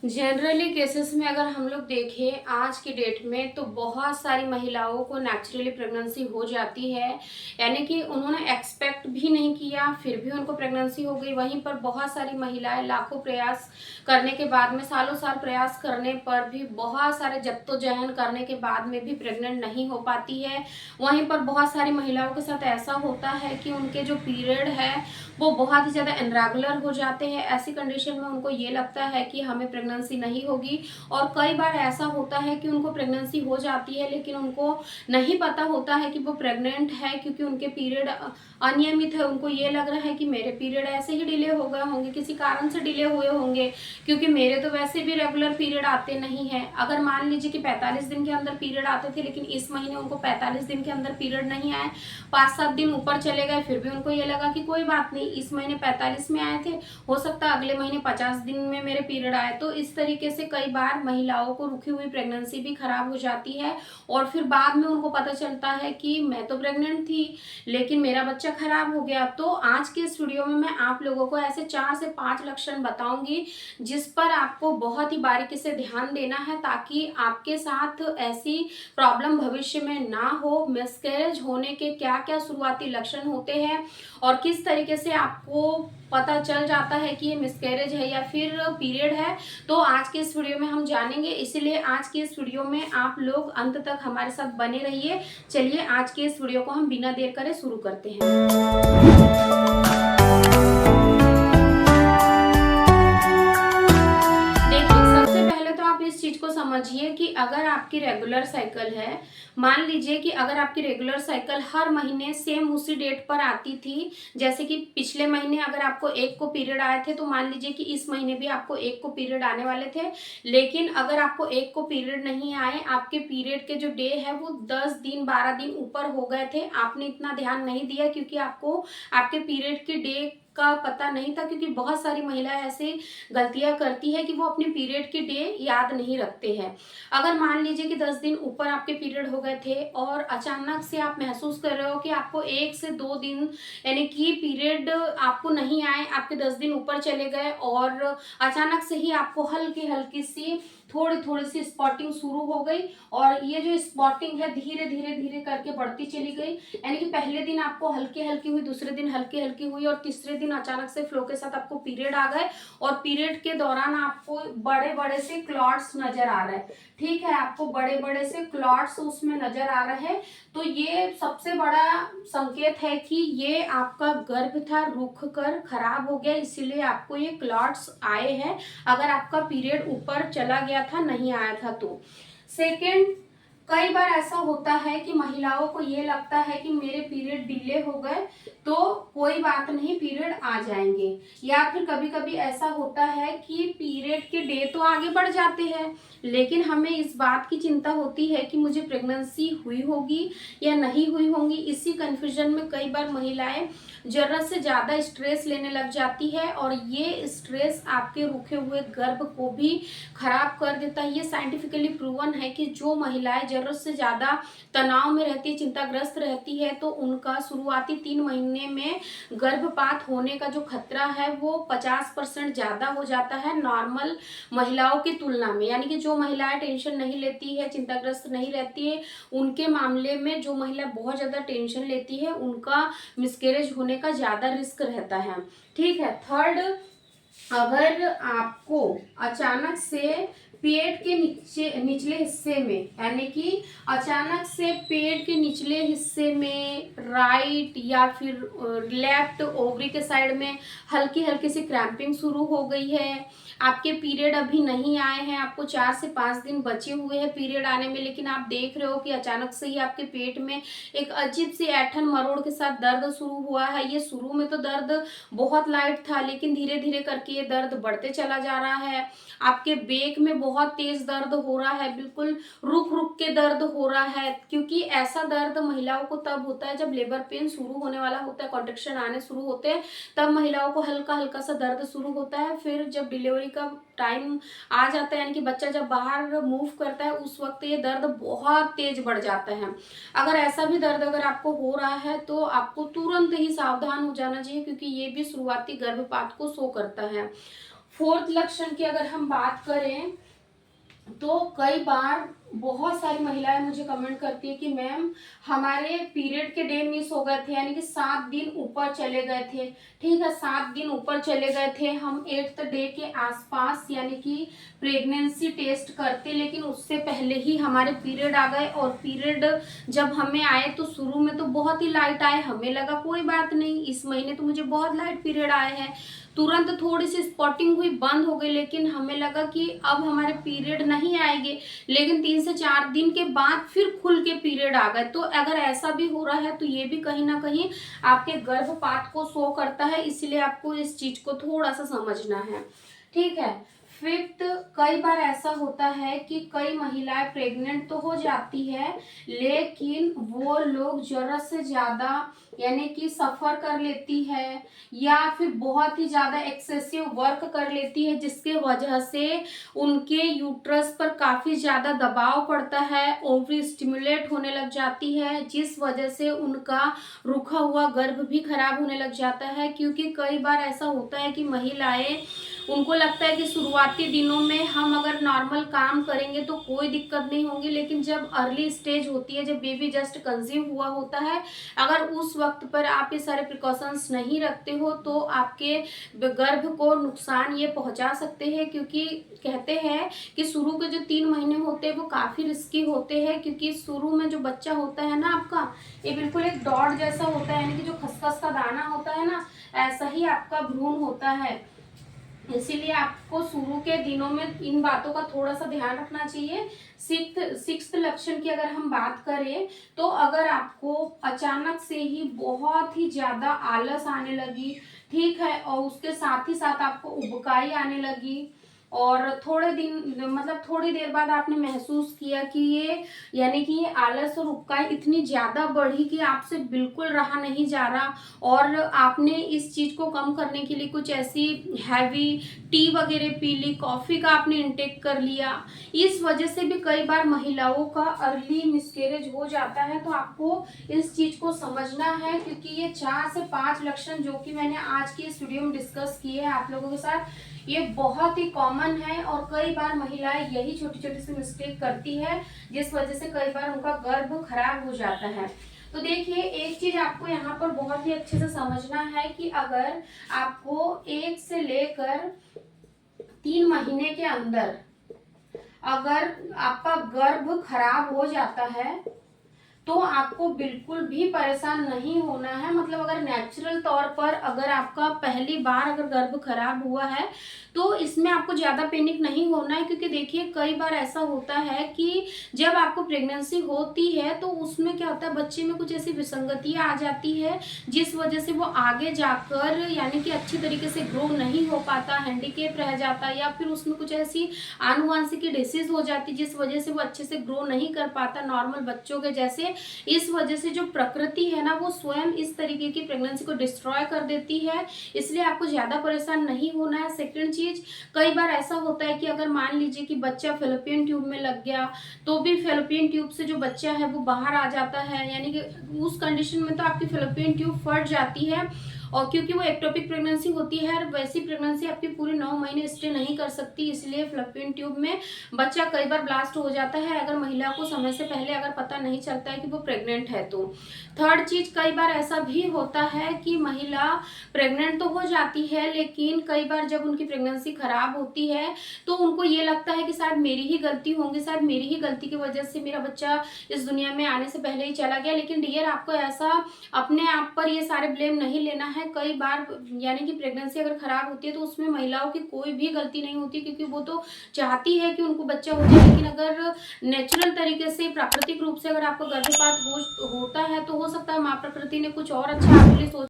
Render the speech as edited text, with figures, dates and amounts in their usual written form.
Generally cases में अगर हम लोग देखें आज की डेट में तो बहुत सारी महिलाओं को नेचुरली प्रेगनेंसी हो जाती है। यानी कि उन्होंने एक्सपेक्ट भी नहीं किया फिर भी उनको प्रेगनेंसी हो गई। वहीं पर बहुत सारी महिलाएं लाखों प्रयास करने के बाद में, सालों साल प्रयास करने पर भी, बहुत सारे जद्दोजहद करने के बाद में भी प्रेग्नेंट नहीं हो पाती है। वहीं पर बहुत सारी महिलाओं के साथ ऐसा होता है कि उनके जो पीरियड है वो बहुत ही ज़्यादा इरेगुलर हो जाते हैं। ऐसी कंडीशन में उनको ये लगता है कि हमें प्रेगनेंसी नहीं होगी। और कई बार ऐसा होता है कि उनको प्रेगनेंसी हो जाती है लेकिन उनको नहीं पता होता है कि वो प्रेग्नेंट है, क्योंकि उनके पीरियड अनियमित है। उनको ये लग रहा है कि मेरे पीरियड ऐसे ही डिले हो गए होंगे, किसी कारण से डिले हुए होंगे, क्योंकि मेरे तो वैसे भी रेगुलर पीरियड आते नहीं है। अगर मान लीजिए कि 45 दिन के अंदर पीरियड आते थे लेकिन इस महीने उनको 45 दिन के अंदर पीरियड नहीं आए, 5-7 दिन ऊपर चले गए, फिर भी उनको ये लगा कि कोई बात नहीं, इस महीने 45 में आए थे, हो सकता है अगले महीने 50 दिन में मेरे पीरियड आए। तो इस तरीके से कई बार महिलाओं को रुकी हुई प्रेगनेंसी भी खराब हो जाती है और फिर बाद में उनको पता चलता है कि मैं तो प्रेग्नेंट थी लेकिन मेरा बच्चा खराब हो गया। तो आज के इस वीडियो में मैं आप लोगों को ऐसे 4 से 5 लक्षण बताऊंगी जिस पर आपको बहुत ही बारीकी से ध्यान देना है, ताकि आपके साथ ऐसी प्रॉब्लम भविष्य में ना हो। मिसकैरेज होने के क्या क्या शुरुआती लक्षण होते हैं और किस तरीके से आपको पता चल जाता है कि ये मिसकैरेज है या फिर पीरियड है, तो आज के इस वीडियो में हम जानेंगे। इसीलिए आज के इस वीडियो में आप लोग अंत तक हमारे साथ बने रहिए। चलिए आज के इस वीडियो को हम बिना देर करे शुरू करते हैं। इस चीज को समझिए कि अगर आपकी रेगुलर साइकिल है, मान लीजिए कि अगर आपकी रेगुलर साइकिल हर महीने सेम उसी डेट पर आती थी, जैसे कि पिछले महीने अगर आपको 1 को पीरियड आए थे तो मान लीजिए कि इस महीने भी आपको 1 को पीरियड आने वाले थे। लेकिन अगर आपको 1 को पीरियड नहीं आए, आपके पीरियड के जो डे है वो 10 दिन 12 दिन ऊपर हो गए थे, आपने इतना ध्यान नहीं दिया क्योंकि आपको आपके पीरियड के डे का पता नहीं था। क्योंकि बहुत सारी महिलाएं ऐसे गलतियां करती है कि वो अपने पीरियड के डे याद नहीं रखते हैं। अगर मान लीजिए कि 10 दिन ऊपर आपके पीरियड हो गए थे और अचानक से आप महसूस कर रहे हो कि आपको 1 से 2 दिन यानी कि पीरियड आपको नहीं आए, आपके 10 दिन ऊपर चले गए और अचानक से ही आपको हल्की हल्की सी थोड़ी थोड़ी सी स्पॉटिंग शुरू हो गई। और ये जो स्पॉटिंग है धीरे धीरे धीरे करके बढ़ती चली गई, यानी कि पहले दिन आपको हल्की हल्की हुई, दूसरे दिन हल्की हल्की हुई और तीसरे दिन अचानक से फ्लो के साथ आपको पीरियड आ गए। और पीरियड के दौरान आपको बड़े बड़े से क्लॉट्स नजर आ रहे हैं। ठीक है, आपको बड़े बड़े से क्लॉट्स उसमें नजर आ रहे हैं, तो ये सबसे बड़ा संकेत है कि ये आपका गर्भ था रुक कर खराब हो गया, इसीलिए आपको ये क्लॉट्स आए हैं। अगर आपका पीरियड ऊपर चला गया था, नहीं आया था तो। सेकेंड, कई बार ऐसा होता है कि महिलाओं को ये लगता है कि मेरे पीरियड डिले हो गए तो कोई बात नहीं, पीरियड आ जाएंगे। या फिर कभी कभी ऐसा होता है कि पीरियड के डे तो आगे बढ़ जाते हैं लेकिन हमें इस बात की चिंता होती है कि मुझे प्रेगनेंसी हुई होगी या नहीं हुई होंगी। इसी कंफ्यूजन में कई बार महिलाएं जरूरत से ज़्यादा स्ट्रेस लेने लग जाती है और ये स्ट्रेस आपके रुके हुए गर्भ को भी खराब कर देता है। ये साइंटिफिकली प्रूवन है कि जो महिलाएं जरूरत से ज़्यादा तनाव में रहती है, चिंताग्रस्त रहती है, तो उनका शुरुआती 3 महीने में गर्भपात होने का जो खतरा है वो 50% ज़्यादा हो जाता है नॉर्मल महिलाओं की तुलना में। यानी कि जो महिलाएं टेंशन नहीं लेती है, चिंताग्रस्त नहीं रहती है, उनके मामले में जो महिला बहुत ज़्यादा टेंशन लेती है उनका मिसकैरेज होने का ज़्यादा रिस्क रहता है। ठीक है। थर्ड, अगर आपको अचानक से पेट के निचले हिस्से में, यानी कि अचानक से पेट के निचले हिस्से में राइट या फिर लेफ्ट ओवरी के साइड में हल्की हल्की सी क्रैम्पिंग शुरू हो गई है, आपके पीरियड अभी नहीं आए हैं, आपको 4 से 5 दिन बचे हुए हैं पीरियड आने में, लेकिन आप देख रहे हो कि अचानक से ही आपके पेट में एक अजीब सी ऐठन मरोड़ के साथ दर्द शुरू हुआ है। ये शुरू में तो दर्द बहुत लाइट था लेकिन धीरे धीरे करके ये दर्द बढ़ते चला जा रहा है। आपके बेक में बहुत तेज दर्द हो रहा है, बिल्कुल रुक रुक के दर्द हो रहा है, क्योंकि ऐसा दर्द महिलाओं को तब होता है जब लेबर पेन शुरू होने वाला होता है, कॉन्ट्रेक्शन आने शुरू होते हैं, तब महिलाओं को हल्का हल्का सा दर्द शुरू होता है। फिर जब डिलीवरी का टाइम आ जाता है, यानी कि बच्चा जब बाहर मूव करता है, उस वक्त ये दर्द बहुत तेज बढ़ जाता है। अगर ऐसा भी दर्द अगर आपको हो रहा है तो आपको तुरंत ही सावधान हो जाना चाहिए, क्योंकि ये भी शुरुआती गर्भपात को शो करता है। फोर्थ लक्षण की अगर हम बात करें तो कई बार बहुत सारी महिलाएं मुझे कमेंट करती है कि मैम हमारे पीरियड के डे मिस हो गए थे, यानी कि 7 दिन ऊपर चले गए थे। ठीक है, 7 दिन ऊपर चले गए थे, हम 8th डे के आसपास यानी कि प्रेगनेंसी टेस्ट करते, लेकिन उससे पहले ही हमारे पीरियड आ गए। और पीरियड जब हमें आए तो शुरू में तो बहुत ही लाइट आए, हमें लगा कोई बात नहीं, इस महीने तो मुझे बहुत लाइट पीरियड आए हैं। तुरंत थोड़ी सी स्पॉटिंग हुई, बंद हो गई, लेकिन हमें लगा कि अब हमारे पीरियड नहीं आएंगे, लेकिन 3 से 4 दिन के बाद फिर खुल के पीरियड आ गए। तो अगर ऐसा भी हो रहा है तो ये भी कहीं ना कहीं आपके गर्भपात को शो करता है, इसलिए आपको इस चीज को थोड़ा सा समझना है। ठीक है। फिफ्थ, कई बार ऐसा होता है कि कई महिलाएं प्रेग्नेंट तो हो जाती है, लेकिन वो लोग जरूरत से ज्यादा यानी कि सफर कर लेती है, या फिर बहुत ही ज्यादा एक्सेसिव वर्क कर लेती है, जिसके वजह से उनके यूट्रस पर काफी ज्यादा दबाव पड़ता है, ओवरी स्टिमुलेट होने लग जाती है, जिस वजह से उनका रुका हुआ गर्भ भी खराब होने लग जाता है। क्योंकि कई बार ऐसा होता है कि महिलाएं, उनको लगता है कि शुरुआती दिनों में हम अगर नॉर्मल काम करेंगे तो कोई दिक्कत नहीं होगी, लेकिन जब अर्ली स्टेज होती है, जब बेबी जस्ट कंसीव हुआ होता है, अगर उस वक्त पर आप ये सारे प्रिकॉशंस नहीं रखते हो तो आपके गर्भ को नुकसान ये पहुंचा सकते हैं। क्योंकि कहते हैं कि शुरू के जो 3 महीने होते हैं वो काफ़ी रिस्की होते हैं, क्योंकि शुरू में जो बच्चा होता है ना आपका, ये बिल्कुल एक डॉट जैसा होता है, यानी कि जो खसखस का दाना होता है ना, ऐसा ही आपका भ्रूण होता है। इसीलिए आपको शुरू के दिनों में इन बातों का थोड़ा सा ध्यान रखना चाहिए। सिक्स्थ लक्षण की अगर हम बात करें तो अगर आपको अचानक से ही बहुत ही ज्यादा आलस आने लगी, ठीक है, और उसके साथ ही साथ आपको उबकाई आने लगी, और थोड़े दिन मतलब थोड़ी देर बाद आपने महसूस किया कि ये यानी कि ये आलस और उबकाई इतनी ज़्यादा बढ़ी कि आपसे बिल्कुल रहा नहीं जा रहा, और आपने इस चीज़ को कम करने के लिए कुछ ऐसी हैवी टी वगैरह पी ली, कॉफ़ी का आपने इंटेक कर लिया, इस वजह से भी कई बार महिलाओं का अर्ली मिसकैरेज हो जाता है। तो आपको इस चीज़ को समझना है, क्योंकि ये 4 से 5 लक्षण जो कि मैंने आज की इस वीडियो में डिस्कस किए हैं आप लोगों के साथ, ये बहुत ही कॉमन है, और कई बार महिलाएं यही छोटी छोटी सी मिस्टेक करती है, जिस वजह से कई बार उनका गर्भ खराब हो जाता है। तो देखिए, एक चीज आपको यहाँ पर बहुत ही अच्छे से समझना है कि अगर आपको 1 से लेकर 3 महीने के अंदर अगर आपका गर्भ खराब हो जाता है तो आपको बिल्कुल भी परेशान नहीं होना है। मतलब अगर नेचुरल तौर पर अगर आपका पहली बार अगर गर्भ खराब हुआ है तो इसमें आपको ज़्यादा पैनिक नहीं होना है, क्योंकि देखिए कई बार ऐसा होता है कि जब आपको प्रेगनेंसी होती है तो उसमें क्या होता है, बच्चे में कुछ ऐसी विसंगतियाँ आ जाती है जिस वजह से वो आगे जाकर यानी कि अच्छी तरीके से ग्रो नहीं हो पाता, हैंडीकेप रह जाता, या फिर उसमें कुछ ऐसी आनुवांशिक डिसीज हो जाती जिस वजह से वो अच्छे से ग्रो नहीं कर पाता नॉर्मल बच्चों के जैसे। इस वजह से जो प्रकृति है ना वो स्वयं इस तरीके की प्रेगनेंसी को डिस्ट्रॉय कर देती है, इसलिए आपको ज्यादा परेशान नहीं होना है। सेकंड चीज, कई बार ऐसा होता है कि अगर मान लीजिए कि बच्चा फेलोपियन ट्यूब में लग गया तो भी फेलोपियन ट्यूब से जो बच्चा है वो बाहर आ जाता है, यानी कि उस कंडीशन में तो आपकी फेलोपियन ट्यूब फट जाती है, और क्योंकि वो एक्टोपिक प्रेगनेंसी होती है, वैसी प्रेगनेंसी आपकी पूरे 9 महीने स्टे नहीं कर सकती, इसलिए फेलोपियन ट्यूब में बच्चा कई बार ब्लास्ट हो जाता है अगर महिला को समय से पहले अगर पता नहीं चलता है कि वो प्रेग्नेंट है तो। थर्ड चीज, कई बार ऐसा भी होता है कि महिला प्रेग्नेंट तो हो जाती है, लेकिन कई बार जब उनकी प्रेगनेंसी खराब होती है तो उनको ये लगता है कि शायद मेरी ही गलती होंगी, शायद मेरी ही गलती की वजह से मेरा बच्चा इस दुनिया में आने से पहले ही चला गया। लेकिन डियर, आपको ऐसा अपने आप पर ये सारे ब्लेम नहीं लेना है। कई बार यानी कि प्रेगनेंसी अगर खराब होती है तो उसमें महिलाओं की कोई भी गलती नहीं होती, क्योंकि वो तो चाहती है कि उनको बच्चा हो जाए, लेकिन अगर नेचुरल तरीके से प्राकृतिक रूप से अगर आपका गर्भपात होता है तो हो सकता है माँ प्रकृति ने कुछ और अच्छा आपके लिए सोच